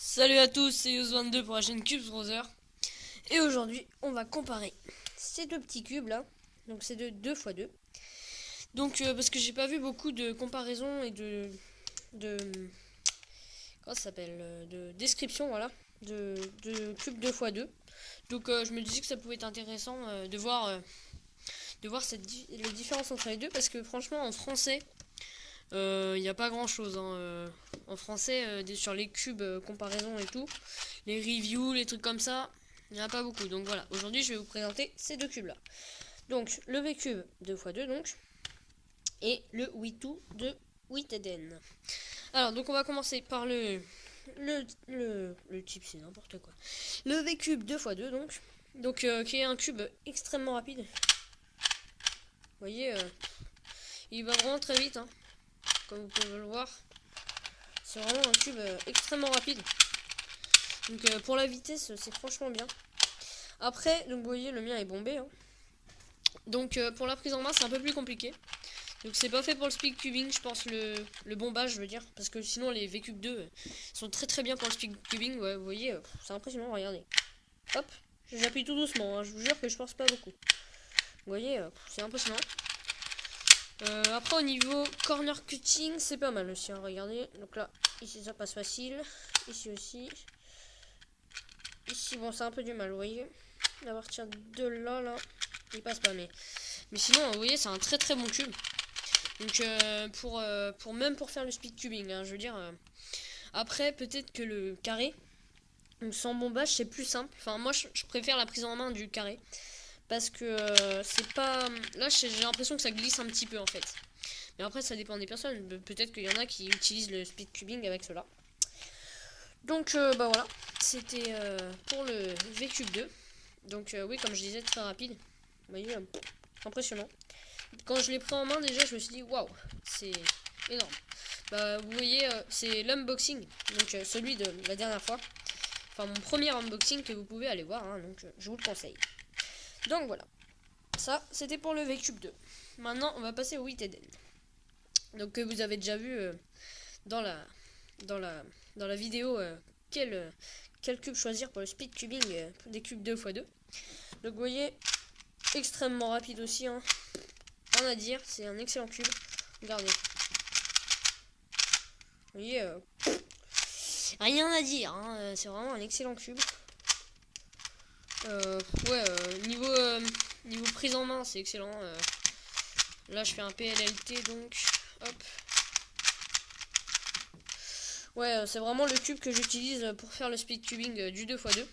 Salut à tous, c'est Youz22 pour la chaîne Cubes Browser. Et aujourd'hui, on va comparer ces deux petits cubes là. Donc c'est de 2x2. Donc parce que j'ai pas vu beaucoup de comparaisons et de comment ça s'appelle, de description, voilà, de cubes 2x2. Donc je me disais que ça pouvait être intéressant de voir les différences entre les deux, parce que franchement en français il n'y a pas grand chose hein. En français sur les cubes comparaison et tout, les reviews, les trucs comme ça, il n'y en a pas beaucoup. Donc voilà, aujourd'hui je vais vous présenter ces deux cubes là. Donc le V-Cube 2x2 donc, et le Wii2 de Witeden. Alors donc on va commencer par le type, c'est n'importe quoi. Le V-Cube 2x2 donc qui est un cube extrêmement rapide. Vous voyez, il va vraiment très vite hein, comme vous pouvez le voir. C'est vraiment un cube extrêmement rapide. Donc pour la vitesse, c'est franchement bien. Après, donc vous voyez, le mien est bombé hein. Donc pour la prise en main, c'est un peu plus compliqué. Donc c'est pas fait pour le speed cubing, je pense, le bombage, je veux dire. Parce que sinon les V-Cube 2 sont très bien pour le speed cubing. Ouais, vous voyez, c'est impressionnant, regardez. Hop, j'appuie tout doucement, hein, je vous jure que je force pas beaucoup. Vous voyez, c'est impressionnant. Après au niveau corner cutting, c'est pas mal aussi, hein, regardez. Donc là, ici ça passe facile. Ici aussi. Ici, bon, c'est un peu du mal, vous voyez. À partir de là, il passe pas, mais sinon, vous voyez, c'est un très bon cube. Donc même pour faire le speed cubing hein, je veux dire après peut-être que le carré donc sans bombage c'est plus simple. Enfin moi je préfère la prise en main du carré, parce que c'est pas, là j'ai l'impression que ça glisse un petit peu en fait, mais après ça dépend des personnes. Peut-être qu'il y en a qui utilisent le speed cubing avec cela. Donc bah voilà, c'était pour le V-Cube 2. Donc oui, comme je disais, très rapide. Vous voyez, impressionnant. Quand je l'ai pris en main déjà, je me suis dit waouh, c'est énorme. Bah vous voyez, c'est l'unboxing, donc celui de la dernière fois. Enfin mon premier unboxing que vous pouvez aller voir, hein, donc je vous le conseille. Donc voilà, ça c'était pour le V-Cube 2. Maintenant on va passer au Witeden. Donc que vous avez déjà vu dans la vidéo quel cube choisir pour le speed cubing des cubes 2x2. Donc vous voyez, extrêmement rapide aussi hein. Rien à dire, c'est un excellent cube. Regardez. Vous voyez, rien à dire, hein. C'est vraiment un excellent cube. Ouais, niveau prise en main, c'est excellent. Là, je fais un PLLT, donc, hop. Ouais, c'est vraiment le cube que j'utilise pour faire le speed cubing du 2x2.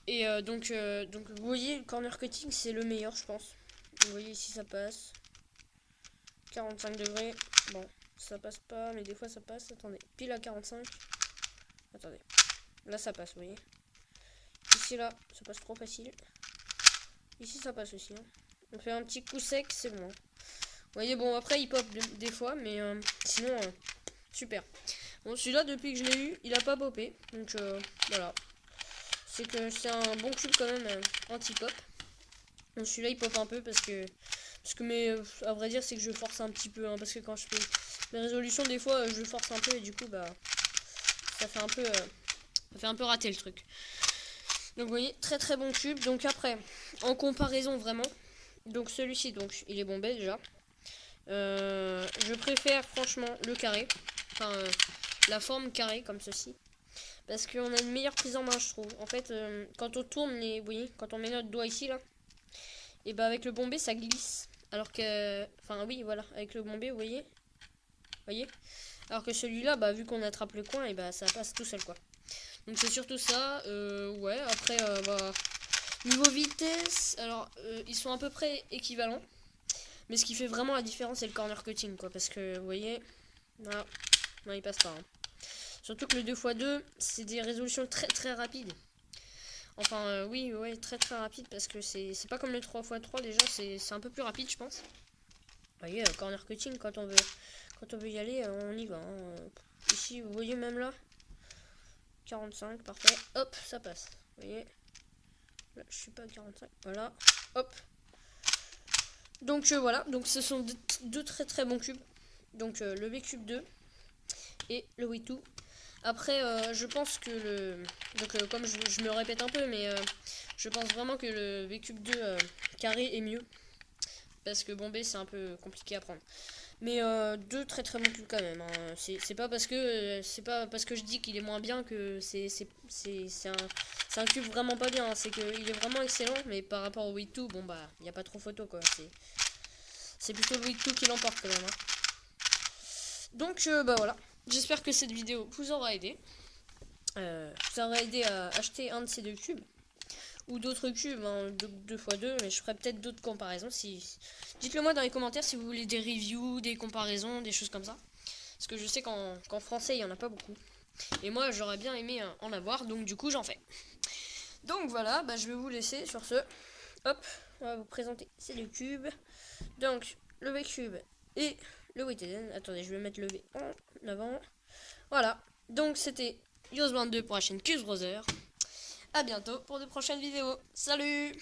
Et donc vous voyez, le corner cutting, c'est le meilleur, je pense. Vous voyez ici, ça passe. 45 degrés. Bon, ça passe pas, mais des fois ça passe. Attendez, pile à 45. Attendez, là ça passe, vous voyez. Ici, là, ça passe trop facile. Ici, ça passe aussi. Hein. On fait un petit coup sec, c'est bon. Hein. Vous voyez, bon, après, il pop des fois, mais sinon, super. Bon, celui-là, depuis que je l'ai eu, il a pas popé. Donc, voilà. C'est que c'est un bon cube quand même anti-pop. Donc, celui-là, il pop un peu mais à vrai dire, c'est que je force un petit peu. Hein, parce que quand je fais les résolutions, des fois, je force un peu et du coup, bah, ça fait un peu rater le truc. Donc vous voyez, très bon cube. Donc après, en comparaison vraiment, donc celui-ci, donc il est bombé déjà. Je préfère franchement le carré, enfin la forme carré comme ceci, parce qu'on a une meilleure prise en main, je trouve. En fait, quand on tourne les, vous voyez, quand on met notre doigt ici là, et bah avec le bombé ça glisse. Alors que, enfin oui, voilà, avec le bombé, vous voyez. Alors que celui-là, bah vu qu'on attrape le coin, et bah ça passe tout seul quoi. Donc c'est surtout ça. Ouais, après bah, niveau vitesse, alors ils sont à peu près équivalents, mais ce qui fait vraiment la différence c'est le corner cutting quoi, parce que vous voyez là, non il passe pas hein. Surtout que le 2x2 c'est des résolutions très rapides. Enfin oui ouais, très rapide, parce que c'est pas comme le 3x3 déjà, c'est un peu plus rapide je pense. Vous voyez, corner cutting, quand on veut y aller, on y va hein. Ici vous voyez, même là 45, parfait, hop, ça passe, vous voyez. Là, je suis pas à 45, voilà, hop. Donc voilà, donc ce sont deux très bons cubes. Donc le V-Cube 2 et le Wii2 Après, je pense que le... Donc, comme je me répète un peu, mais je pense vraiment que le V-Cube 2 carré est mieux. Parce que bombé, c'est un peu compliqué à prendre. Mais deux très très bons cubes quand même. Hein. C'est pas parce que je dis qu'il est moins bien que c'est un cube vraiment pas bien. Hein. C'est qu'il est vraiment excellent, mais par rapport au Wii 2, bon bah, il n'y a pas trop photo quoi. C'est plutôt le Wii 2 qui l'emporte quand même. Hein. Donc bah voilà. J'espère que cette vidéo vous aura aidé. Vous aura aidé à acheter un de ces deux cubes. Ou d'autres cubes, hein, 2x2, mais je ferai peut-être d'autres comparaisons. Dites-le moi dans les commentaires si vous voulez des reviews, des comparaisons, des choses comme ça. Parce que je sais qu'en français, il n'y en a pas beaucoup. Et moi, j'aurais bien aimé en avoir, donc du coup, j'en fais. Donc voilà, bah, je vais vous laisser sur ce. Hop, on va vous présenter ces deux cubes. Donc, le V-Cube et le Witten. Attendez, je vais mettre le V en avant. Voilà, donc c'était Yos22 pour la chaîne Cubes Brother. A bientôt pour de prochaines vidéos. Salut!